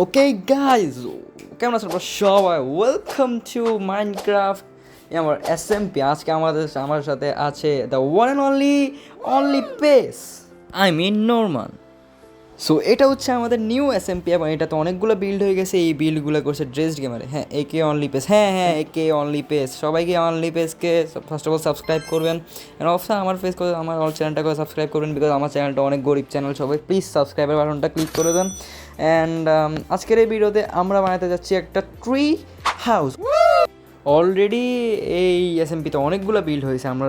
Okay guys, কেমন আছেন আপনারা সবাই? ওয়েলকাম টু মাইনক্রাফট আমার এসএমপি। আজকে আমার সাথে আছে the one and only Pace, I mean Norman. So এটা হচ্ছে আমাদের নিউ এসএমপি এবং এটাতে অনেকগুলো বিল্ড হয়ে গেছে। এই বিল্ডগুলো করছে ড্রেসড গেমারে। হ্যাঁ, একে অনলি পেস, হ্যাঁ একে অনলি পেস। সবাইকে অনলি পেসকে ফার্স্ট অফ অল সাবস্ক্রাইব করবেন, অ্যান্ড অবশ্যই আমার পেজ করে আমার চ্যানেলটাকে সাবস্ক্রাইব করবেন, বিকজ আমার চ্যানেলটা অনেক গরিব চ্যানেল। সবাই প্লিজ সাবস্ক্রাইবের বাটনটা ক্লিক করে দেন। অ্যান্ড আজকের এই ভিডিওতে আমরা বানাতে যাচ্ছি একটা ট্রি হাউস। অলরেডি এই এসএমপিতে অনেকগুলো বিল্ড হয়েছে, আমরা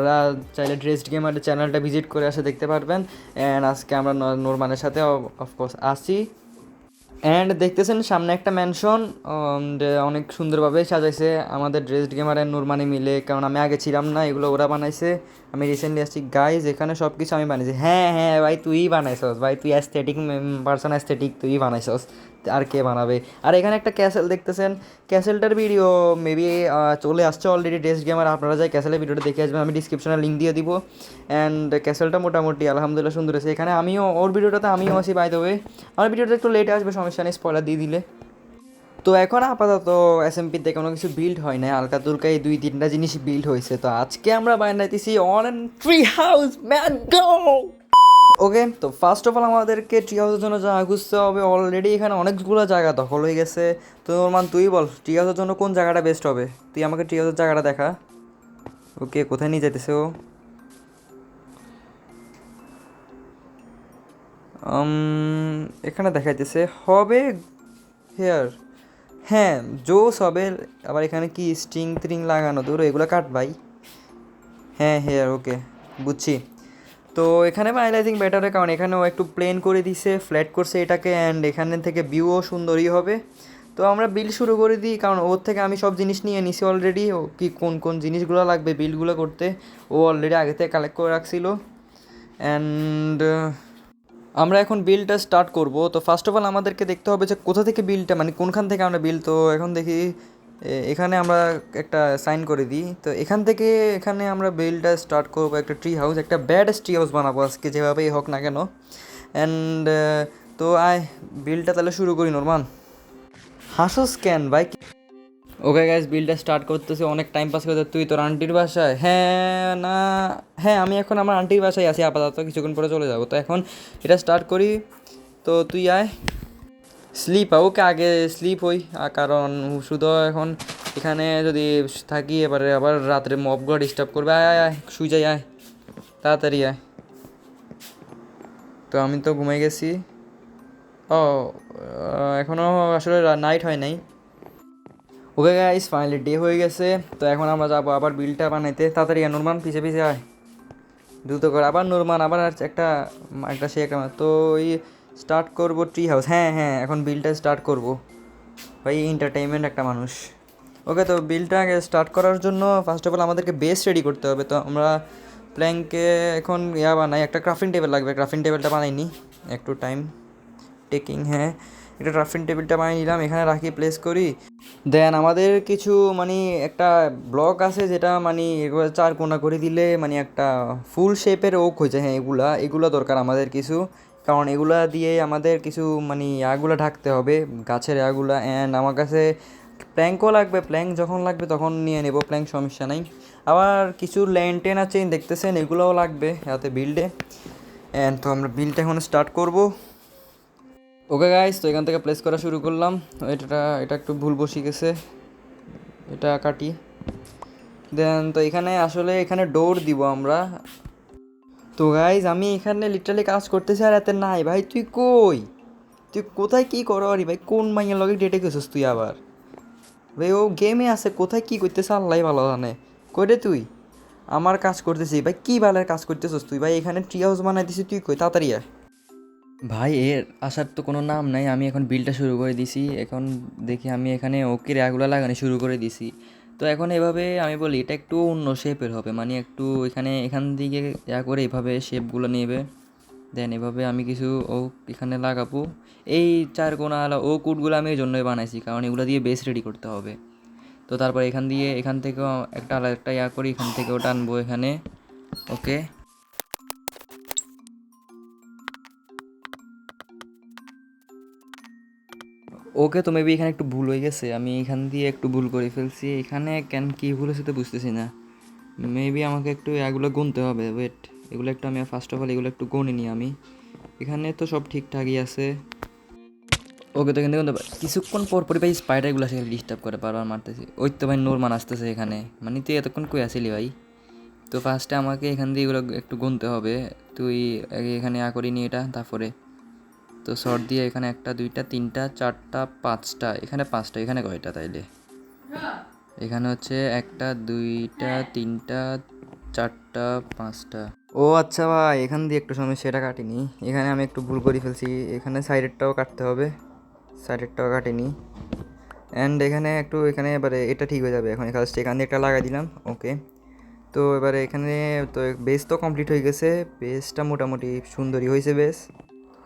চাইলে ড্রেসড গেমারের চ্যানেলটা ভিজিট করে আসে দেখতে পারবেন। অ্যান্ড আজকে আমরা নোরমানের সাথে অফকোর্স আসি। অ্যান্ড দেখতেছেন সামনে একটা ম্যানশন, অনেক সুন্দরভাবে সাজাইছে আমাদের ড্রেসড গেমার অ্যান্ড নুরমানি মিলে, কারণ আমি আগে ছিলাম না, এগুলো ওরা বানাইছে। আমি রিসেন্টলি আসছি গাইজ, এখানে সব কিছু আমি বানিয়েছি। হ্যাঁ ভাই, তুই বানাইছস ভাই, তুই অ্যাস্থেটিক পার্সন, অ্যাস্থেটিক তুই বানাইছস, আর কে বানাবে? আর এখানে একটা ক্যাসেল দেখতেছেন, ক্যাসেলটার ভিডিও মেবি চলে আসছে অলরেডি ড্রেসড গেমার। আপনারা যাই ক্যাসেলের ভিডিওটা দেখে আসবেন, আমি ডিসক্রিপশনে লিঙ্ক দিয়ে দিব। অ্যান্ড ক্যাসেলটা মোটামুটি আলহামদুলিল্লাহ সুন্দর আছে। এখানে আমিও ওর ভিডিওটাতে আমিও আছি, বাই দ্য ওয়ে। আমার ভিডিওটা একটু লেটে আসবে, সমস্যা নেই, স্পয়লার দিয়ে দিলে। তো এখন আপাতত এসএমপিতে কোনো কিছু বিল্ড হয় না, হালকা তুলকা এই 2-3টা জিনিস বিল্ড হয়েছে। তো আজকে আমরা বানাইতেছি অন ট্রি হাউস, ম্যান গো। ওকে, তো ফার্স্ট অফ অল আমাদেরকে ট্রি হাউসের জন্য জায়গা খুঁজতে হবে। অলরেডি এখানে অনেকগুলো জায়গা দখল হয়ে গেছে। তো নোরমান তুই বল, ট্রি হাউসের জন্য কোন জায়গাটা বেস্ট হবে? তুই আমাকে ট্রি হাউসের জায়গাটা দেখা। ওকে, কোথায় নিয়ে যেতেছে ও? এখানে দেখাইতেছে হবে হেয়ার। হ্যাঁ, জোস হবে। আবার এখানে কি স্ট্রিং ত্রিং লাগানো, দূর এগুলো কাট ভাই। হ্যাঁ হেয়ার, ওকে, বুঝছি। তো এখানে বানাইলে আই থিঙ্ক বেটারের, কারণ এখানেও একটু প্লেন করে দিছে, ফ্ল্যাট করছে এটাকে, অ্যান্ড এখানে থেকে ভিউও সুন্দরই হবে। তো আমরা বিল শুরু করে দিই, কারণ ওর থেকে আমি সব জিনিস নিয়ে নিছি অলরেডি। ও কি কোন কোন জিনিসগুলো লাগবে বিলগুলো করতে, ও অলরেডি আগে থেকে কালেক্ট করে রাখছিল। অ্যান্ড আমরা এখন বিলটা স্টার্ট করব। তো ফার্স্ট অফ অল আমাদেরকে দেখতে হবে যে কোথা থেকে বিলটা, মানে কোনখান থেকে আমরা বিল। তো এখন দেখি এখানে আমরা একটা সাইন করে দিই। তো এখান থেকে এখানে আমরা বিলটা স্টার্ট করবো, একটা ট্রি হাউস, একটা ব্যাড ট্রি হাউস বানাবো আজকে, যেভাবেই হোক না কেন। অ্যান্ড তো বিলটা তাহলে শুরু করি নোরমান। হাসোস কেন ভাই? ওকে গাইজ, বিলটা স্টার্ট করতেছে, অনেক টাইম পাস করতে। তুই তোর আন্টির বাসায়? হ্যাঁ না, হ্যাঁ আমি এখন আমার আন্টির বাসায় আছি আপাতত, কিছুক্ষণ পরে চলে যাবো। তো এখন এটা স্টার্ট করি। তো তুই আয়, স্লিপ ওকে, আগে স্লিপ হই, কারণ শুধু এখন এখানে যদি থাকি এবারে আবার রাত্রে মবগুলো ডিস্টার্ব করবে। আয় আয় আয়, শুই যাই, আয় তাড়াতাড়ি আয়। তো আমি তো ঘুমাই গেছি। ও, এখনও আসলে নাইট হয় নাই। ওকে গাইস, ফাইনালি ডে হয়ে গেছে। তো এখন আমরা যাবো আবার বিলটা বানাইতে। তাড়াতাড়ি আয় নুরমান, পিছে পিছে আয়, দ্রুত কর। আবার নুরমান, আবার আর একটা একটা সে একটা তো ওই স্টার্ট করবো ট্রি হাউস। হ্যাঁ এখন বিলটা স্টার্ট করবো। ভাই এন্টারটেইনমেন্ট একটা মানুষ। ওকে, তো বিলটা আগে স্টার্ট করার জন্য ফার্স্ট অফ অল আমাদেরকে বেস রেডি করতে হবে। তো আমরা প্ল্যাঙ্কে এখন বানাই, একটা ক্রাফটিং টেবিল লাগবে। ক্রাফটিং টেবিলটা বানাইনি, একটু টাইম টেকিং। হ্যাঁ, একটা ক্রাফটিং টেবিলটা বানিয়ে নিলাম, এখানে রাখি, প্লেস করি। দেন আমাদের কিছু মানে একটা ব্লক আছে, যেটা মানে এগুলো 4 কোণা করে দিলে মানে একটা ফুল শেপের ওক হয়ে যায়। হ্যাঁ, এগুলো দরকার আমাদের কিছু, কারণ এগুলা দিয়ে আমাদের কিছু মানে ইয়াগুলো ঢাকতে হবে, গাছের ইয়াগুলা। অ্যান্ড আমার কাছে প্ল্যাঙ্কও লাগবে, প্ল্যাঙ্ক যখন লাগবে তখন নিয়ে নেবো, প্ল্যাঙ্ক সমস্যা নাই। আবার কিছু ল্যান্টেন আছে দেখতেছেন, এগুলোও লাগবে যাতে বিল্ডে। অ্যান্ড তো আমরা বিলটা এখন স্টার্ট করবো। ওকে গাইস, তো এখান থেকে প্লেস করা শুরু করলাম। এটা একটু ভুল বসে গেছে, এটা কাটি। দেন তো এখানে আসলে এখানে ডোর দিব আমরা। তো গাইজ আমি এখানে লিটারালি কাজ করতেছি, আর এতে নাই ভাই। তুই কই? তুই কোথায় কী করো আরে ভাই? কোন মাইয়ের লগে ডেটে গেছিস তুই আবার? ভাই ও গেমে আছে, কোথায় কী করতেছে আল্লাহ ভালো জানে। কই রে তুই? আমার কাজ করতেছি ভাই, কী বালের কাজ করতেছিস তুই ভাই? এখানে ট্রি হাউস বানাই দিছি, তুই কই? তাড়াতাড়ি আয় ভাই। এর আসার তো কোনো নাম নাই। আমি এখন বিলটা শুরু করে দিছি, এখন দেখি আমি এখানে ওকে র্যাগুলো লাগানো শুরু করে দিছি। তো এখন এভাবে আমি বলি এটা একটু অন্য শেপের হবে, মানে একটু এখান দিকে করে এভাবে শেপগুলো নেবে। দেন এভাবে আমি কিছু ও এখানে লাগাবো। এই 4 কোণা ও কুটগুলো আমি এই জন্যই বানাইছি, কারণ এগুলো দিয়ে বেস রেডি করতে হবে। তো তারপর এখান থেকেও একটা আলাদা একটা করি, এখান থেকেও টানবো এখানে। ওকে, ওকে, তো মেবি এখানে একটু ভুল হয়ে গেছে, আমি এখান দিয়ে একটু ভুল করে ফেলছি। এখানে কেন কী ভুল হয়েছে তো বুঝতেছি না। মেবি আমাকে একটু এগুলো গুনতে হবে। ওয়েট, এগুলো একটু আমি ফার্স্ট অফ অল এগুলো একটু গুনে নিই আমি। এখানে তো সব ঠিকঠাকই আছে। ওকে, তো এখান থেকে কিছুক্ষণ পর পরই ভাই স্পাইডারগুলো আসে ডিস্টার্ব করে, বারবার মারতেছি। ওই তো ভাই নোরমান আসতেছে এখানে, মানে তুই এতক্ষণ কই আসিলি ভাই? তো ফার্স্টে আমাকে এখান দিয়ে এগুলো একটু গুনতে হবে। তুই আগে এখানে করি নি এটা, তারপরে তো শর্ট দিয়ে এখানে 1 2 3 4 5টা, এখানে 5টা, এখানে কয়টা তাইলে? এখানে হচ্ছে 1 2 3 4 5টা। ও আচ্ছা ভাই, এখান দিয়ে একটু সমস্যা, এটা কাটিনি। এখানে আমি একটু ভুল করে ফেলছি, এখানে সাইডেরটাও কাটতে হবে, সাইডেরটাও কাটিনি। অ্যান্ড এখানে একটু, এখানে এবারে এটা ঠিক হয়ে যাবে। এখন ফার্স্ট এখান দিয়ে একটা লাগাই দিলাম। ওকে, তো এবারে এখানে তো বেস তো কমপ্লিট হয়ে গেছে, বেসটা মোটামুটি সুন্দরই হয়েছে বেস।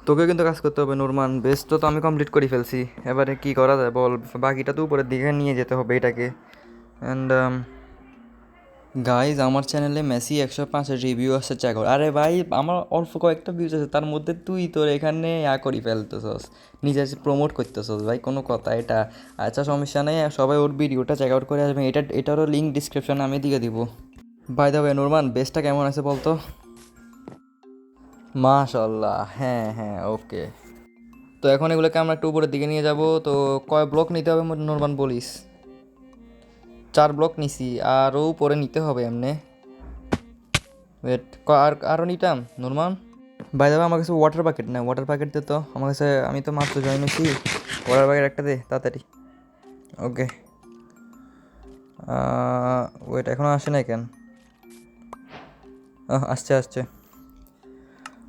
তোকে কিন্তু কাজ করতে হবে নোরমান, বেস তো আমি কমপ্লিট করে ফেলছি। এবারে কি করা যায় বল, বাকিটা তো উপরের দিকে নিয়ে যেতে হবে এটাকে। অ্যান্ড গাইজ, আমার চ্যানেলে মেসি 105-এর রিভিউ আসছে, চেক কর। আরে ভাই, আমার অল্প কয়েকটা ভিউজ আছে, তার মধ্যে তুই তোর এখানে করি ফেলতেছস, নিজে প্রমোট করতেছস ভাই, কোনো কথা এটা? আচ্ছা সমস্যা নেই, সবাই ওর ভিডিওটা চেক আউট করে আসবে। এটারও লিঙ্ক ডিসক্রিপশনে আমি দিয়ে দিব। বাই দ্য ওয়ে নোরমান, বেসটা কেমন আছে বলতো? মাশাল্লাহ, হ্যাঁ হ্যাঁ, ওকে। তো এখন এগুলোকে আমরা একটু উপরের দিকে নিয়ে যাব। তো কয় ব্লক নিতে হবে নোরমান বলিস? 4 ব্লক নিছি, আরও উপরে নিতে হবে এমনি। ওয়েট, আরও নিতাম নোরমান। বাই দ্য ওয়ে, আমার কাছে ওয়াটার বাকেট না, ওয়াটার বাকেট দে তো আমার কাছে, আমি তো মাত্র জয়েন হয়েছি। ওয়াটার বাকেট একটা দে তাড়াতাড়ি। ওকে, ওয়েট, এখনও আসে নাই কেন? আসছে আসছে।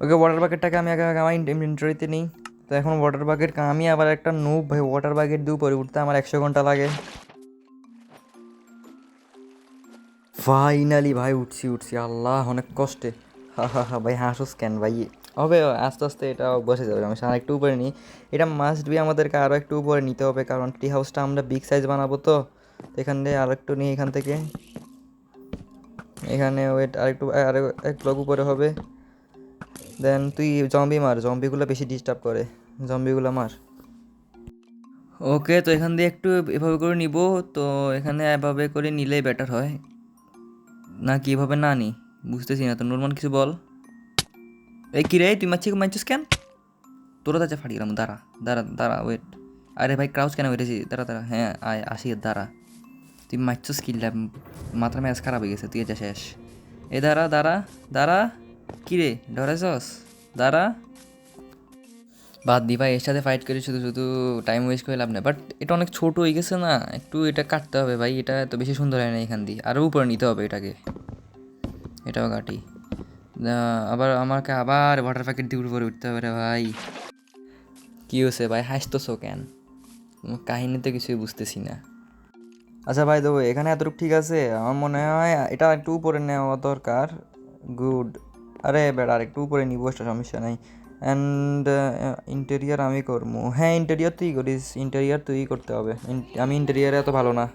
ওকে, ওয়াটার বাকেটটাকে আমি আগে আমার ইনভেন্টরিতে নিই। তো এখন ওয়াটার বাকেট, আমি আবার একটা নুব ভাই, ওয়াটার বাকেট দিয়ে উপরে উঠতে আমার 100 ঘন্টা লাগে। ফাইনালি ভাই উঠছি উঠছি, আল্লাহ অনেক কষ্টে। হা হা হা ভাই, হাসোস কেন ভাই? হবে, আস্তে আস্তে এটা বসে যাবে। আমি আর একটু উপরে নিই, এটা মাস্ট বি আমাদেরকে আরও একটু উপরে নিতে হবে, কারণ ট্রি হাউসটা আমরা বিগ সাইজ বানাবো। তো এখান দিয়ে আর একটু নিই, এখান থেকে এখানে। ওয়েট, আরেকটু এক ব্লক উপরে হবে। দেন তুই জম্বি মার, জম্বিগুলো বেশি ডিস্টার্ব করে, জম্বিগুলো মার। ওকে, তো এখান দিয়ে একটু এভাবে করে নিব। তো এখানে এভাবে করে নিলেই বেটার হয় না কি? এভাবে না নি, বুঝতেছি না তো। নুরমান কিছু বল। এই কি রে, তুই মারছিস কেন? তোরা তাজা ফাটি গেলাম, দাঁড়া দাঁড়া দাঁড়া, ওয়েট। আরে ভাই, ক্রাউচ কেন বেড়েছি? দাঁড়া দাঁড়া, হ্যাঁ আয় আসি, দাঁড়া। তুই মারছিস কি? মাথার ম্যাচ খারাপ হয়ে গেছে, তুই এটা শেষ। এ দাঁড়া দাঁড়া দাঁড়া, কী রে ডরাইছস? দাঁড়া। বাদ দি ভাই, এর সাথে ফাইট করে শুধু শুধু টাইম ওয়েস্ট করে লাভ নেই। বাট এটা অনেক ছোট হয়ে গেছে না, একটু এটা কাটতে হবে ভাই, এটা এত বেশি সুন্দর হয় না। এখান দিয়ে আরও উপরে নিতে হবে এটাকে, এটাও কাটি। আবার আমাকে আবার ওয়াটার প্যাকেট দিয়ে উপরে উঠতে হবে রে ভাই। কী হয়েছে ভাই, হাসতেছো কেন? কাহিনীতে কিছুই বুঝতেছি না। আচ্ছা ভাই, দেবো এখানে এতটুকু ঠিক আছে। আমার মনে হয় এটা একটু উপরে নেওয়া দরকার। গুড। আরে বেড়া, আর একটু উপরে নিবো, একটা সমস্যা নাই। অ্যান্ড ইন্টেরিয়ার আমি করবো। হ্যাঁ, ইন্টেরিয়ার তুই করিস, ইন্টেরিয়ার তুই করতে হবে। আমি ইন্টেরিয়ারে এত ভালো না।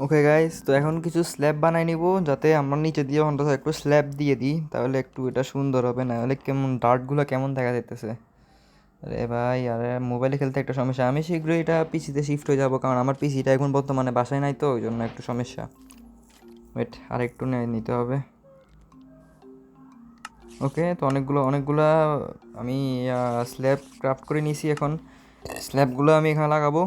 ওকে গাইস, তো এখন কিছু স্ল্যাব বানাই নিব, যাতে আমরা নিচে দিয়ে অন্তত একটু স্ল্যাব দিয়ে দিই, তাহলে একটু এটা সুন্দর হবে। না হলে কেমন ডার্টগুলো কেমন দেখা যাইতেছে। আরে ভাই, আরে মোবাইলে খেলতে একটা সমস্যা। আমি শীঘ্রই এটা পিসিতে শিফট হয়ে যাবো, কারণ আমার পিসিটা এখন বর্তমানে বাসায় নাই, তো ওই জন্য একটু সমস্যা। ওয়েট, আর একটু নিতে হবে। ওকে, তো অনেকগুলা আমি স্ল্যাব ক্রাফট করে নিয়েছি। এখন স্ল্যাবগুলো আমি এখানে লাগাবো।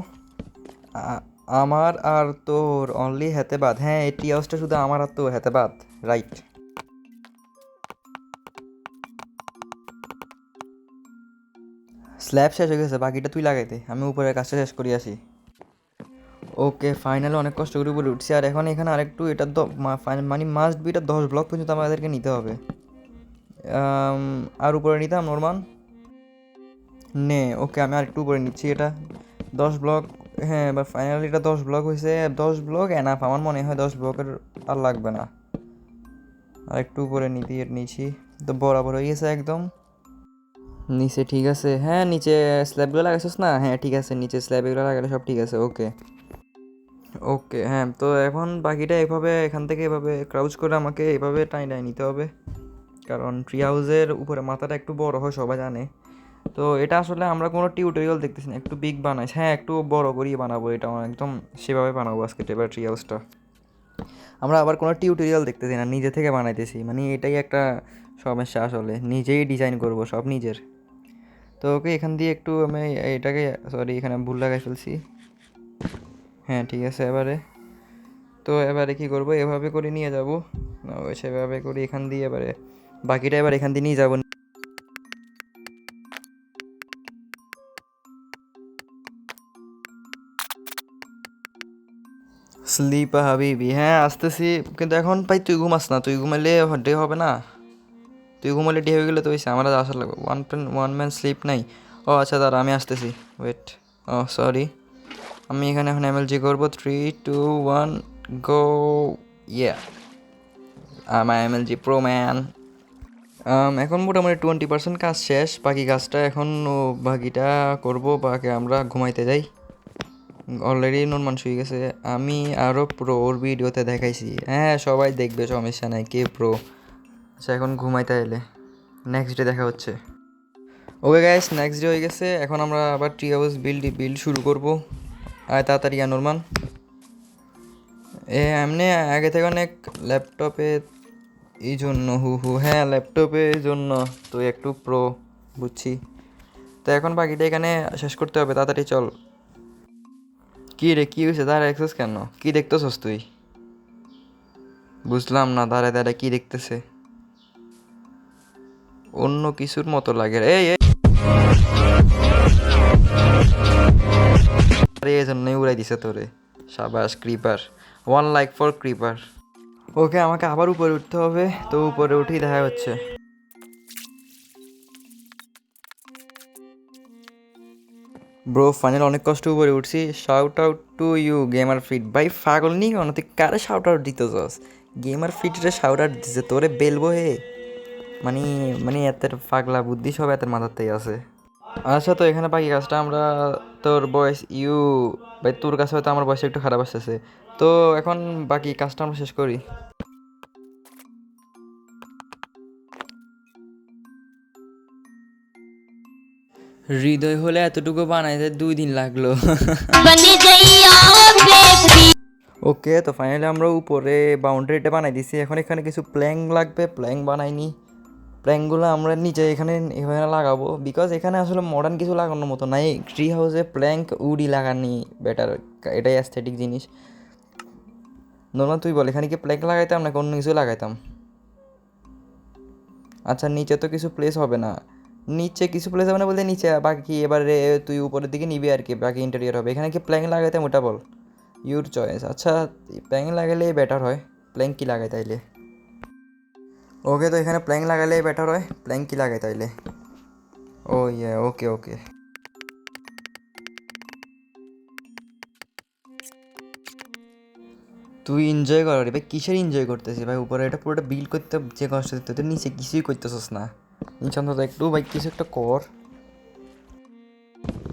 আমার আর তোর অনলি হাতে বাদ। হ্যাঁ, এই টি হাউসটা শুধু আমার আর তোর হাতে বাদ, রাইট? স্ল্যাব শেষ হয়ে গেছে, বাকিটা তুই লাগাইতে, আমি উপরের কাজটা শেষ করি আসি। ওকে, ফাইনালি অনেক কষ্ট করে উপরে উঠছি। আর এখন এখানে আরেকটু এটা মানে মাস্ট বি, এটা 10 ব্লক পর্যন্ত আমাদেরকে নিতে হবে। আর উপরে নিতাম নোরমান নে। ওকে, আমি আর একটু উপরে নিচ্ছি এটা 10 ব্লক। হ্যাঁ, এবার ফাইনালি এটা 10 ব্লক হয়েছে। 10 ব্লক এনাফ আমার মনে হয়, 10 ব্লকের আর লাগবে না। আর একটু উপরে নিচ্ছি, তো বরাবর হয়ে গেছে একদম নিচে। ঠিক আছে, হ্যাঁ নিচে স্ল্যাবগুলো লাগাইছিস না? হ্যাঁ ঠিক আছে, নিচে স্ল্যাব এগুলো লাগালে সব ঠিক আছে। ওকে ওকে, হ্যাঁ, তো এখন বাকিটা এভাবে এখান থেকে এভাবে ক্রাউচ করে আমাকে এভাবে টাই নিতে হবে, কারণ ট্রি হাউসের উপরে মাথাটা একটু বড় হয়, সবাই জানে। তো এটা আসলে আমরা কোনো টিউটোরিয়াল দেখতেছি না, একটু বিগ বানাইছি, হ্যাঁ একটু বড় করেই বানাবো এটা, একদম সেভাবে বানাবো আজকে এবার ট্রি হাউসটা। আমরা আবার কোনো টিউটোরিয়াল দেখতেছি না, নিজে থেকে বানাইতেছি, মানে এটাই একটা সমস্যা আসলে, নিজেই ডিজাইন করব সব নিজের। তো ওকে এখান দিয়ে একটু আমি এটাকে, সরি এখানে ভুল লাগাই ফেলছি, হ্যাঁ ঠিক আছে এবারে। তো এবারে কী করবো, এভাবে করে নিয়ে যাব, সেভাবে করে এখান দিয়ে এবারে বাকিটা এবার এখান দিয়ে নিয়ে যাবো। স্লিপ হাবিবি, হ্যাঁ আসতেছি, কিন্তু এখন ভাই তুই ঘুমাস না, তুই ঘুমাইলে ডে হবে না, তুই ঘুমালে ডে হয়ে গেলে তো হয়েছে, আমার আসা লাগবে, ওয়ান ম্যান স্লিপ নাই। ও আচ্ছা দাঁড়া আমি আসতেছি, ওয়েট, ও সরি, আমি এখানে এখন এমএলজি করবো, 3 2 1 গো, ইয়া আমার এমএলজি প্রো ম্যান। এখন মোটামুটি 20% কাজ শেষ, বাকি কাজটা এখন বাকিটা করবো, বাকি আমরা ঘুমাইতে যাই। অলরেডি নুনমান শুয়ে গেছে, আমি আরও প্রো ওর ভিডিওতে দেখাইছি, হ্যাঁ সবাই দেখবে সমস্যা নাই, কে প্রো। আচ্ছা এখন ঘুমাইতে এলে নেক্সট ডে দেখা হচ্ছে। ওকে গাইস, নেক্সট ডে হয়ে গেছে, এখন আমরা আবার ট্রি হাউস বিল্ড শুরু করবো। আয় তাড়াতাড়ি নুরমান, এমনি আগে থেকে অনেক ল্যাপটপে এই জন্য হ্যাঁ ল্যাপটপের জন্য তো একটু প্রো, বুঝছি। তো এখন বাকিটা এখানে শেষ করতে হবে, তাড়াতাড়ি চল। কী রে কী হয়েছে, দাঁড়া অ্যাক্সেস কেন, কী দেখতেছস তুই? বুঝলাম না, দাঁড়ায় দাঁড়ায় কী দেখতেছে, অন্য কিছুর মতো লাগে রে, এই জন্যই উড়াই দিছে তোরে, সাবাস ক্রিপার, 1 লাইক ফর ক্রিপার। ওকে আমাকে আবার উপরে উঠতে হবে, তো উপরে উঠেই দেখা হচ্ছে। ব্রো ফাইনাল অনেক কষ্ট উপরে উঠছি, shout out to you gamer fit, ভাই পাগল নি কেন তুই, কারে শাউট আউট দিতে চাস? গেমার ফিটরে শাউট আউট দিছে, তোরে বেলবো হে, মানে মানে এতের পাগলা বুদ্ধি সব এতের মাথাতেই আছে। আচ্ছা তো এখানে বাকি কাজটা আমরা, তোর বয়স ইউ, ভাই তোর কাছে হয়তো আমার বয়স একটু খারাপ আসতেছে, তো এখন বাকি কাজটা আমরা শেষ করি। হৃদয় হলে এতটুকু বানাইতে 2 দিন লাগলো। ওকে তো ফাইনালি আমরা উপরে বাউন্ডারিটা বানাই দিছি, এখন এখানে কিছু প্ল্যাঙ্ক লাগবে, প্ল্যাঙ্ক বানাইনি, প্ল্যাঙ্কগুলো আমরা নিচে এখানে এখানে লাগাবো, বিকজ এখানে আসলে মডার্ন কিছু লাগানোর মতো নাই, ট্রি হাউসে প্ল্যাঙ্ক উডি লাগানি বেটার, এটাই অ্যাস্থেটিক জিনিস। নর্মাল তুই বল এখানে কি প্ল্যাঙ্ক লাগাইতাম নাকি অন্য কিছু লাগাইতাম? আচ্ছা নিচে তো কিছু প্লেস হবে না, নিচে কিছু প্লেস হবে না বলতে নিচে বাকি এবারে তুই উপরের দিকে নিবি আর কি, বাকি ইন্টেরিয়র হবে, এখানে কি প্ল্যাঙ্ক লাগাইতাম ওটা বল, ইউর চয়েস। আচ্ছা প্ল্যাঙ্ক লাগালে বেটার হয়, প্ল্যাঙ্ক কি লাগাই তাইলে? ওকে তো এখানে প্ল্যাঙ্ক লাগালে বেটার হয়, প্ল্যাঙ্ক কি লাগাই তাইলে? ও ইয়ে ওকে ওকে। তুই এনজয় কর রে ভাই, কিসের এনজয় করতেছিস ভাই, উপরে এটা পুরোটা বিল করতে যে কষ্ট দিতে, তুই নিচে কিছুই করতেছিস না, নিচে অন্তত একটু ভাই কিছু একটা কর।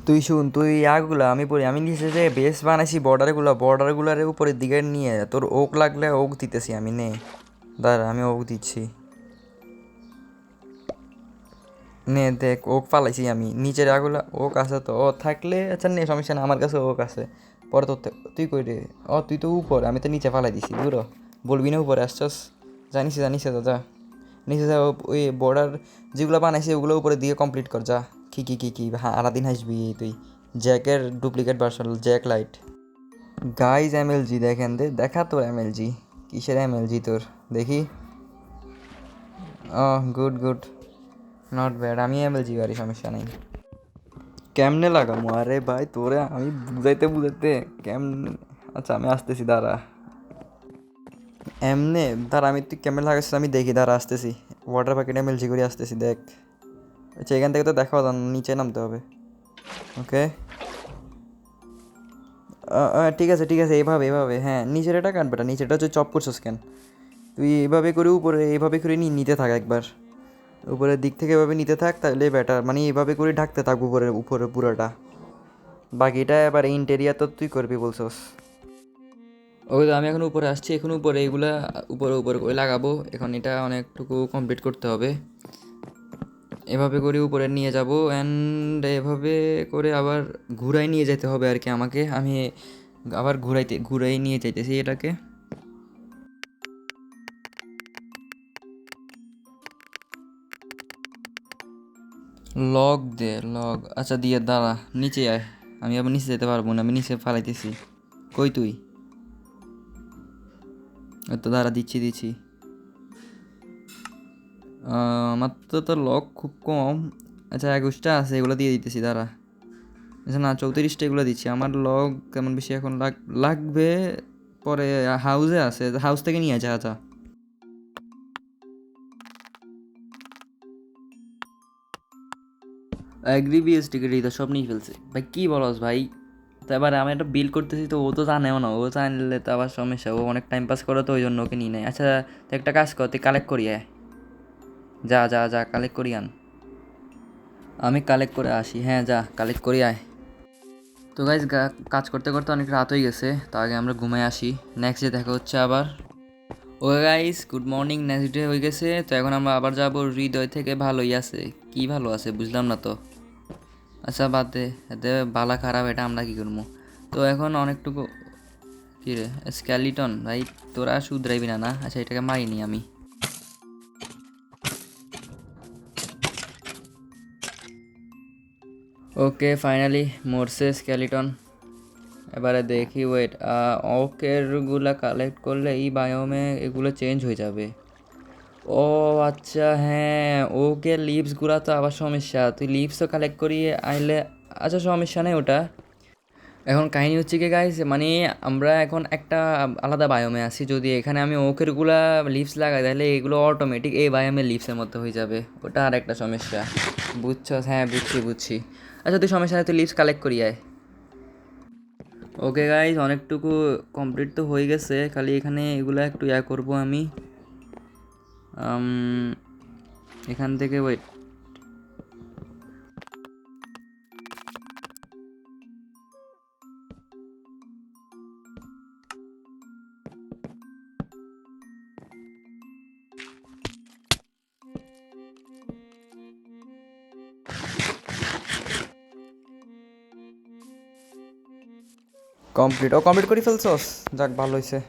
তুই শুন, তুই আগগুলা আমি পড়ি, আমি নিচে যে বেস বানাইছি বর্ডারগুলার উপরের দিকে নিয়ে তোর ওক লাগলে ওক দিতেছি আমি, নে দাঁড়া আমি ওক দিচ্ছি, নে দেখ ওক ফালাইছি আমি, নিচের আগুলা ওক আছে তো, ও থাকলে আচ্ছা নে সমস্যা না, আমার কাছে ওক আছে, পরে তোর তুই কই রে, ও তুই তো উপরে, আমি তো নিচে ফালাই দিছি বুড়ো, বলবি না উপরে আসছস, জানিস জানিস তো যা নিচে যা, ওই বর্ডার যেগুলো বানাইছি ওগুলো উপরে দিয়ে কমপ্লিট কর যা। কি হ্যাঁ আরাদিন হাসবি তুই, জ্যাকের duplicate version Jack light. Guys MLG দেখেন দে, দেখা তোর এমএলজি, কিসের এমএলজি তোর দেখি, ও গুড গুড, নট ব্যাড, আমি এমএলজি গাড়ি সমস্যা নেই। কেমনে লাগামো, আরে ভাই তোরে আমি বুঝাইতে বুঝাইতে কেমনে, আচ্ছা আমি আসতেছি দাঁড়া, এমনে দাঁড়া, আমি তুই কেমনে লাগাচ্ছিস আমি দেখি, দাঁড়া আসতেছি, ওয়াটার প্যাকেট এমএলজি করে আসতেছি দেখ। আচ্ছা এখান থেকে তো দেখাও যান, নিচে নামতে হবে, ওকে ঠিক আছে এভাবে এভাবে, হ্যাঁ নিচের এটা কাটবে না, নিচেটা হচ্ছে চপ করছিস কেন, তুই এভাবে করে উপরে এভাবে করে নিতে থাক একবার, উপরের দিক থেকে এভাবে নিতে থাক তাহলে বেটার, মানে এভাবে করে ঢাকতে থাক উপরে উপরে পুরোটা, বাকিটা এবার ইন্টেরিয়ার তো তুই করবি বলছস। ওই তো আমি এখন উপরে আসছি, এখন উপরে এগুলা উপরে উপরে করে লাগাবো, এখন এটা অনেকটুকু কমপ্লিট করতে হবে, এভাবে করে উপরে নিয়ে যাব অ্যান্ড এভাবে করে আবার ঘুরাই নিয়ে যেতে হবে আর কি আমাকে। আমি আবার ঘুরাই নিয়ে যাইতেছি এটাকে। লগ দে লগ, আচ্ছা দিয়ে দাঁড়া, নিচে আয়। আমি আবার নিচে যেতে পারবো না, আমি নিচে ফালাইতেছি। কই তুই? তো দাঁড়া, দিচ্ছি। আমার তো লগ খুব কম। আচ্ছা 21টা আছে, এগুলো দিয়ে দিতেছি, দাঁড়া। আচ্ছা না, 34টা এগুলো দিচ্ছি। আমার লগ কেমন বেশি এখন লাগবে পরে। হাউসে আছে, হাউস থেকে নিয়ে যা যা। অ্যাগ্রি বিএস টিকিট এই তো সব নিয়ে ফেলছে ভাই, কী বলস ভাই? তো এবার আমি একটা বিল করতেছি, তো ও তো জানেও না, ও জানলে তো আবার সমস্যা। ও অনেক টাইম পাস করে, তো ওই জন্য ওকে নিয়ে নেয়। আচ্ছা তো একটা কাজ কর, তুই কালেক্ট করি আয়। যা কালেক্ট করি আন। আমি কালেক্ট করে আসি, হ্যাঁ যা কালেক্ট করি আয়। তো গাইজ কাজ করতে করতে অনেক রাত হয়ে গেছে, তো আগে আমরা ঘুমাই আসি। নেক্সট ডে দেখা হচ্ছে আবার। Oh guys good morning, next day হয়ে গেছে। তো এখন আমরা আবার যাব। হৃদয় থেকে ভালোই আছে, কি ভালো আছে বুঝলাম না তো। আচ্ছা বাদ দে, এতে বালা খারাপ এটা আমরা কি করবো। তো এখন অনেকটুকু কী রে স্ক্যালিটন ভাই, তোরা শুধরাইবি না না? আচ্ছা এটাকে মারিনি আমি। ওকে ফাইনালি মরছে স্কেলিটন। এবারে দেখি, ওয়েট, ওকেরগুলা কালেক্ট করলে এই বায়োমে এগুলো চেঞ্জ হয়ে যাবে। ও আচ্ছা হ্যাঁ, ওকে লিভসগুলা তো আবার সমস্যা, তুই লিভসও কালেক্ট করিয়ে আইলে। আচ্ছা সমস্যা নেই ওটা। এখন কাহিনী হচ্ছে কি গাইস, মানে আমরা এখন একটা আলাদা বায়োমে আছি। যদি এখানে আমি ওকেরগুলা লিভস লাগাই, তাহলে এগুলো অটোমেটিক এই বায়োমের লিভসের মধ্যে হয়ে যাবে। ওটা আর একটা সমস্যা, বুঝছো? হ্যাঁ বুঝছি। আচ্ছা তুই সমস্যা নেই, তুই লিভস কালেক্ট করি আয়। ওকে গাইজ অনেকটুকু কমপ্লিট তো হয়ে গেছে, খালি এখানে এগুলো একটু করবো আমি। এখান থেকে ওয়েট, কমপ্লিট করে ফেলছস, যাক ভালো হয়েছে।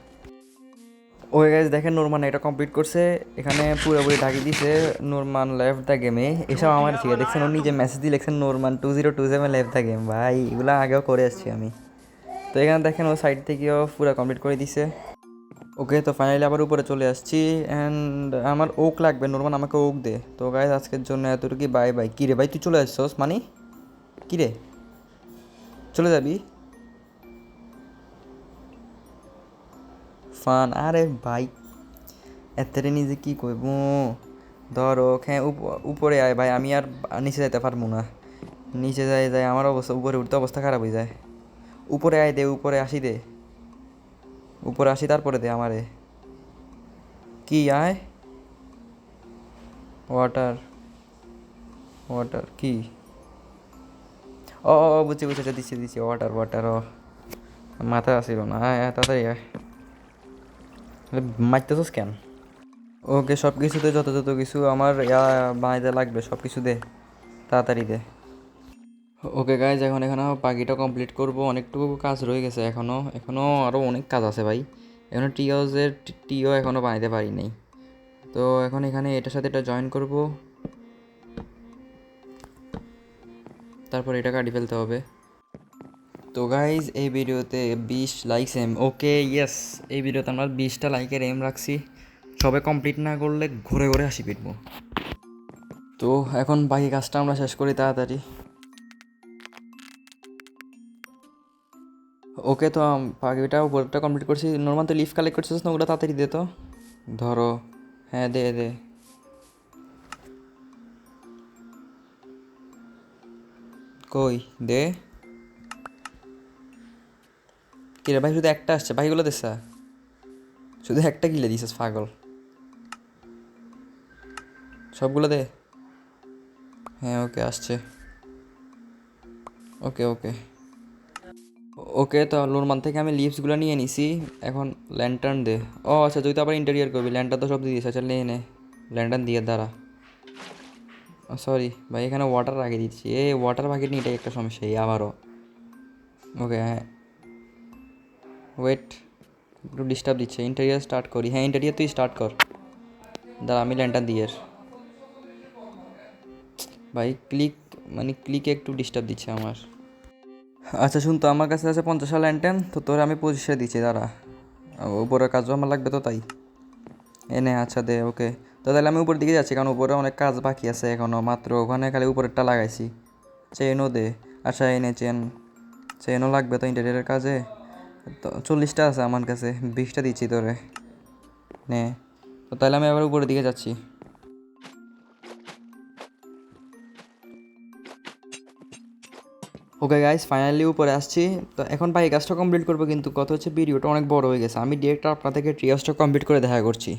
ওকে গাইজ দেখেন, নোরমান এটা কমপ্লিট করছে। এখানে পুরোপুরি ঢাকি দিছে নোরমান লেফট দ্য গেমে। এসব আমার ঠিক দেখছেন, ও নিজে মেসেজ দিয়ে লিখছেন নোরমান 2027 লেফট দ্য গেম। ভাই এগুলো আগেও করে আসছি আমি। তো এখানে দেখেন ও সাইড থেকেও পুরো কমপ্লিট করে দিছে। ওকে তো ফাইনালি আবার উপরে চলে আসছি। অ্যান্ড আমার ওক লাগবে, নোরমান আমাকে ওক দে। তো গাইজ আজকের জন্য এতটুকুই, বাই বাই। কী রে ভাই তুই চলে আসছস মানে? কী রে চলে যাবি? ফান, আরে ভাই এতে নিজে কী করব। ধরো হ্যাঁ উপরে আয় ভাই, আমি আর নিচে যাইতে পারবো না। নিচে যাই আমার অবস্থা, উপরে উঠতে অবস্থা খারাপ হয়ে যায়। উপরে আয় দে, উপরে আসি দে, উপরে আসি তারপরে দে আমারে। কি আয়? ওয়াটার, ওয়াটার কি? ও বুঝছি, দিচ্ছি ওয়াটার। ও মাথা আসিল না, আয় আয় তাড়াতাড়ি আয়। মারতেছস কেন? ওকে সব কিছুতে যত কিছু আমার বানাইতে লাগবে সব কিছু দে, তাড়াতাড়ি দে। ওকে গাইজ এখন এখানে বাকিটা কমপ্লিট করব। অনেকটুকু কাজ রয়ে গেছে এখনও আরও অনেক কাজ আছে ভাই। এখনও টিও এখনও বানাইতে পারি নাই। তো এখন এখানে এটার সাথে এটা জয়েন করব, তারপর এটা কাটি ফেলতে হবে। তো গাইজ এই ভিডিওতে 20 লাইকস এম, ওকে ইয়েস, এই ভিডিওতে আমরা 20টা লাইকের এম রাখছি। সবে কমপ্লিট না করলে ঘুরে ঘুরে হাসি পিটবো। তো এখন বাকি কাজটা আমরা শেষ করি তাড়াতাড়ি। ওকে তো বাকিটা উপরটা কমপ্লিট করছি। নর্মাল তো লিফ কালেক্ট করছিস না, ওগুলো তাড়াতাড়ি দে তো। ধরো, হ্যাঁ দে। কই দে। কিরে ভাই শুধু একটা আসছে, ভাইগুলো দেশা শুধু একটা গিলে দিছিস পাগল। সবগুলো দে। হ্যাঁ ওকে আসছে। ওকে ওকে তো লোরমান থেকে আমি লিভসগুলো নিয়ে নিছি। এখন ল্যান্টার্ন দে। ও আচ্ছা তুই তো আবার ইন্টেরিয়ার করবি, ল্যান্টার তো সব দিয়ে দিস। আচ্ছা নে ল্যান্টার্ন দিয়ে দাঁড়া। সরি ভাই, এখানে ওয়াটার রাখিয়ে দিচ্ছি। এই ওয়াটার বাকি নিয়ে এটাই একটা সমস্যা, এই আবারও। ওকে হ্যাঁ, ওয়েট, একটু ডিস্টার্ব দিচ্ছে। ইন্টেরিয়ার স্টার্ট করি। হ্যাঁ ইন্টেরিয়ার তুই স্টার্ট কর, দাঁড়া আমি ল্যান্টার দিয়ে। ভাই ক্লিক, মানে ক্লিকে একটু ডিস্টার্ব দিচ্ছে আমার। আচ্ছা শুন, তো আমার কাছে আছে 50 ল্যান্টেন, তো তোর আমি 25 দিচ্ছি, দাঁড়া। উপরের কাজও আমার লাগবে তো, তাই এনে আচ্ছা দে। ওকে, তো তাহলে আমি উপরের দিকে যাচ্ছি, কারণ উপরে অনেক কাজ বাকি আছে এখনও, মাত্র ওখানে খালি উপরেরটা লাগাইছি। চেনও দে। আচ্ছা এনে চেন, চেনও লাগবে তো ইন্টেরিয়ারের কাজে। তো 40টা আছে আমার কাছে, 20টা দিচ্ছি তোরে, নে। তো তাহলে আমি আবার উপরের দিকে যাচ্ছি। ওকে গাইস, ফাইনালি উপরে আসছি। তো এখন ভাই কাজটা কমপ্লিট করবো, কিন্তু কথা হচ্ছে ভিডিওটা অনেক বড় হয়ে গেছে, আমি ডিরেক্ট আপনাদেরকে ট্রিয়াসটা কমপ্লিট করে দেখা করছি।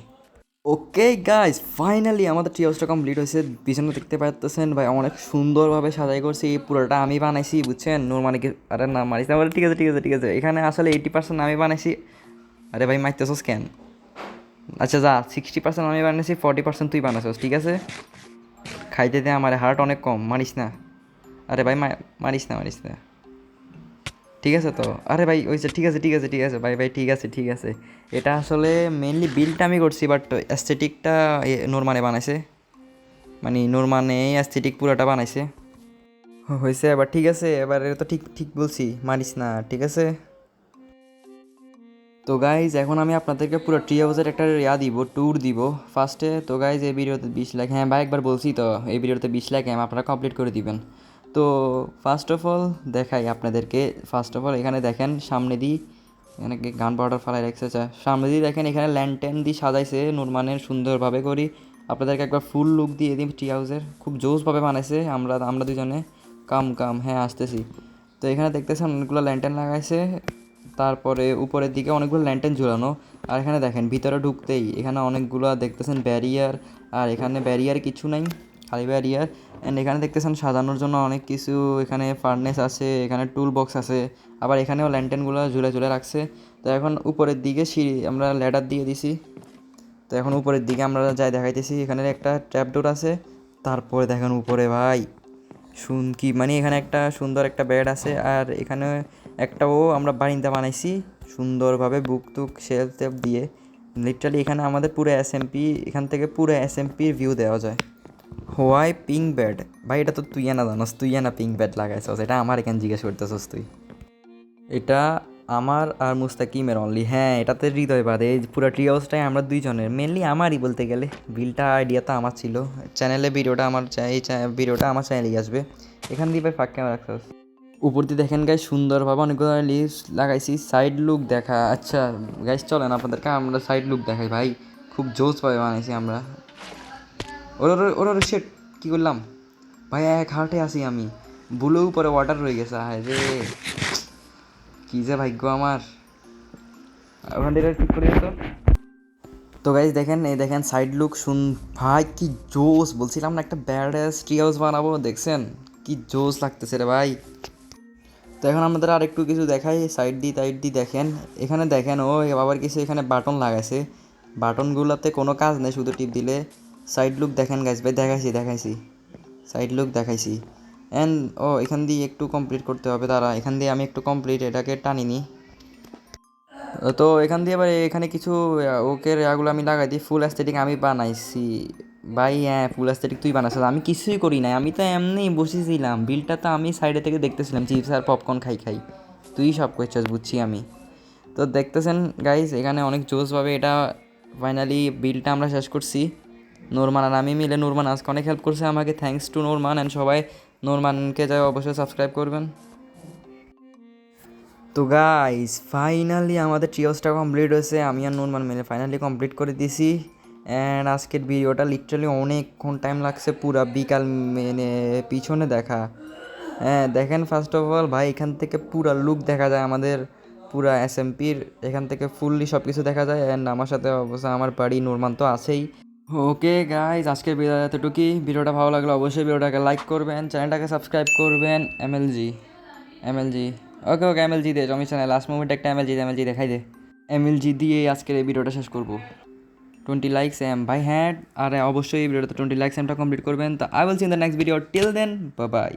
ওকে গাইস, ফাইনালি আমাদের ট্রিয়াসটা কমপ্লিট হয়েছে। পিছনে দেখতে পাচ্ছেন ভাই, অনেক সুন্দরভাবে সাজাই করছি। এই পুরোটা আমি বানাইছি, বুঝছেন। নুরমানিকে আরে না মারিস না, বলে ঠিক আছে ঠিক আছে ঠিক আছে, এখানে আসলে 80% আমি বানাইছি। আরে ভাই মারতেছোস কেন? আচ্ছা যা, 60% আমি বানাইছি, 40% তুই বানাইছস, ঠিক আছে। খাইতে দে, আমার হার্ট অনেক কম, মারিস না। আরে ভাই মারিস না মারিস না, ঠিক আছে তো। আরে ভাই ওই ঠিক আছে ঠিক আছে ঠিক আছে ভাই ভাই, ঠিক আছে ঠিক আছে। এটা আসলে মেনলি বিলটা আমি করছি, বাট অ্যাস্থেটিকটা নোরমানে বানাইছে, মানে নোরমানে অ্যাস্থেটিক পুরোটা বানাইছে। হয়েছে এবার, ঠিক আছে এবার, এটা তো ঠিক ঠিক বলছি, মারিস না, ঠিক আছে। তো গাইজ এখন আমি আপনাদেরকে পুরো ট্রি হাউসের একটা দিব, ট্যুর দিব ফার্স্টে। তো গাইজ এই ভিডিওতে 20 লাখ, হ্যাঁ ভাই একবার বলছি তো, এই ভিডিওতে 20 লাখ আপনারা কমপ্লিট করে দিবেন। তো ফার্স্ট অফ অল দেখাই আপনাদেরকে। ফার্স্ট অফ অল এখানে দেখেন সামনে দিই, এখানে গান পাউডার ফালাই রাখছে, সামনে দিয়ে দেখেন এখানে ল্যান্টেন দিয়ে সাজাইছে নুরমানের সুন্দরভাবে করি। আপনাদেরকে একবার ফুল লুক দিয়ে দিই ট্রি হাউসের, খুব জোসভাবে বানাইছে। আমরা দুজনে কাম কাম, হ্যাঁ আসতেছি। তো এখানে দেখতেছেন অনেকগুলো ল্যান্টেন লাগাইছে, তারপরে উপরের দিকে অনেকগুলো ল্যান্টেন ঝুলানো। আর এখানে দেখেন ভিতরে ঢুকতেই এখানে অনেকগুলো দেখতেছেন ব্যারিয়ার, আর এখানে ব্যারিয়ার কিছু নাই, খালি ব্যারিয়ার। অ্যান্ড এখানে দেখতেছেন সাজানোর জন্য অনেক কিছু, এখানে ফার্নেস আছে, এখানে টুল বক্স আছে, আবার এখানেও ল্যান্টেনগুলো ঝুলে ঝুলে রাখছে। তো এখন উপরের দিকে সিঁড়ি আমরা ল্যাডার দিয়ে দিছি। তো এখন উপরের দিকে আমরা যাই দেখাইতেছি, এখানে একটা ট্র্যাপডোর আছে। তারপরে দেখেন উপরে ভাই কি মানে এখানে একটা সুন্দর একটা বেড আছে, আর এখানে একটাও আমরা বারিন্দা বানাইছি সুন্দরভাবে, বুক টুক শেলফ টেপ দিয়ে। লিটারালি এখানে আমাদের পুরো এসএমপি, এখান থেকে পুরো এসএমপির ভিউ দেওয়া যায়। Why pink bed? ভাই এটা তো তুই না জানোস, তুই না পিঙ্ক বেড লাগাইছস, এটা আমার এখানে জিজ্ঞেস করতেছস তুই। এটা আমার আর মুস্তাকিমের অনলি, হ্যাঁ এটাতে হৃদয় বাদে এই পুরো ট্রি হাউসটাই আমরা দুইজনের, মেনলি আমারই বলতে গেলে। বিলটা আইডিয়া তো আমার ছিল, চ্যানেলে ভিডিওটা আমার এই ভিডিওটা আমার চ্যানেলেই আসবে। এখান দিয়ে ভাই ফাঁক ক্যামেরা রাখছস। উপর দিয়ে দেখেন গাইস সুন্দরভাবে অনেকগুলো লিভস লাগাইছি, সাইড লুক দেখা। আচ্ছা গাইস চলেন আপনাদেরকে আমরা সাইড লুক দেখাই ভাই, খুব জোসভাবে বানাইছি আমরা। ওর ওর ওর শেট, কী করলাম ভাই, এক হার্টে আসি আমি, বুলো উপরে ওয়াটার রয়ে গেছে, হায় রে কী যে ভাগ্য আমার। ওখান থেকে ঠিক করে তো। তো গাইজ দেখেন, এই দেখেন সাইড লুক ভাই কি জোস, বলছিলাম না একটা ব্যাড ট্রি হাউস বানাবো, দেখছেন কি জোস লাগতেছে রে ভাই। তো এখন আমাদের আর একটু কিছু দেখাই, সাইড দিয়ে দেখেন। এখানে দেখেন ও আবার কিছু এখানে বাটন লাগাইছে, বাটনগুলোতে কোনো কাজ নেই, শুধু টিপ দিলে। সাইড লুক দেখেন গাইজ ভাই, দেখাইছি সাইড লুক দেখাইছি। অ্যান্ড এখান দিয়ে একটু কমপ্লিট করতে হবে, তারা এখান দিয়ে আমি একটু কমপ্লিট এটাকে টানিনি। তো এখান দিয়ে এবার এখানে কিছু ওকে এগুলো আমি লাগাই দিই, ফুল অ্যাস্থেটিক আমি বানাইছি ভাই। হ্যাঁ ফুল অ্যাস্থেটিক তুই বানাইছিস, আমি কিছুই করি নাই, আমি তো এমনি বসেছিলাম, বিলটা তো আমি সাইডে থেকে দেখতেছিলাম, চিপস আর পপকর্ন খাই তুই সব করছিস বুঝছি আমি। তো দেখতেছেন গাইজ এখানে অনেক জোসভাবে এটা ফাইনালি বিলটা আমরা শেষ করছি। নোরমান আর আমি মিলে, নোরমান আজকে অনেক হেল্প করছে আমাকে, থ্যাঙ্কস টু নোরমান। অ্যান্ড সবাই নোরমানকে যাই অবশ্যই সাবস্ক্রাইব করবেন। তো গাইস ফাইনালি আমাদের ট্রিওসটা কমপ্লিট হয়েছে, আমি আর নুরমান মিলে ফাইনালি কমপ্লিট করে দিছি। অ্যান্ড আজকের ভিডিওটা লিটারালি অনেকক্ষণ টাইম লাগছে, পুরা বিকাল মানে পিছনে দেখা। হ্যাঁ দেখেন ফার্স্ট অফ অল ভাই, এখান থেকে পুরা লুক দেখা যায় আমাদের পুরা এসএমপির, এখান থেকে ফুললি সব কিছু দেখা যায়। অ্যান্ড আমার সাথে অবশ্য আমার বাড়ি নুরমান তো আছেই। ওকে গাইজ আজকের ভিডিও এতটুকুই, ভিডিওটা ভালো লাগলে অবশ্যই ভিডিওটাকে লাইক করবেন, চ্যানেলটাকে সাবস্ক্রাইব করবেন। এমএলজি ওকে ওকে এমএলজি দে, সমস্যা নাই, লাস্ট মুভমেন্ট একটা এমএলজি দেখাই দে। এমএলজি দিয়ে আজকের এই ভিডিওটা শেষ করবো। 20 লাইকস এম ভাই, হ্যাঁ। আর অবশ্যই এই ভিডিওতে 20 লাইকস এমটা কমপ্লিট করবেন। তো I will see in the next video, till then bye by.